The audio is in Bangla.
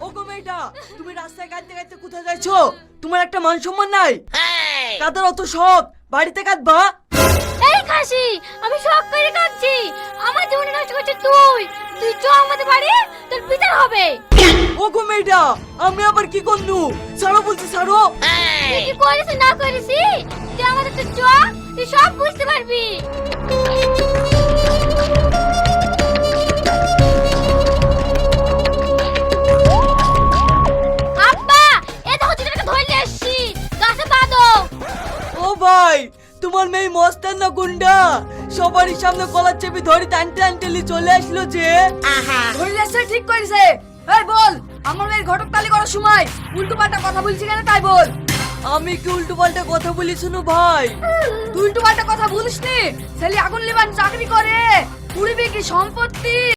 ওগো মেয়েটা, তুমি রাস্তায় কাঁদতে কাঁদতে কোথায় যাচ্ছো? তোমার একটা মান সম্মান নাই? কাদার অত শখ, বাড়িতে কাঁদবা? এই খাসি, আমি শখ করে কাঁদছি। আমার জীবনে নষ্ট করছিস তুই। তুই চ আমাদের বাড়ি, তোর বিচার হবে। ওগো মেয়েটা, আমি আবার কি করলু? ছাড়ো বলছি, ছাড়ো। তুই কি করিস না করিস, তুই আমাদের তো চ, তুই সব বুঝতে পারবি। আব্বা, এই দেখো চিটাকে ধরে নিয়ে আসছি, গাছে বাঁধো। ও ভাই, তোমার মেয়ে মস্তান না গুন্ডা? সবারই সামনে কলার চেপে ধরে টানতে টানতে নিয়ে চলে আসলো যে। ধরে আসছে, ঠিক করেছে। এই বল, আমার মেয়ের ঘটক তালি করার সময় উল্টো পাল্টা কথা বলছি কেন তাই বল। আমি কি উল্টো পাল্টা কথা বলি? শুনো ভাই, তুই উল্টো পাল্টা কথা বলিস নি। ছেলে আগুন লেবান চাকরি করে, পুড়িবে কি সম্পত্তি।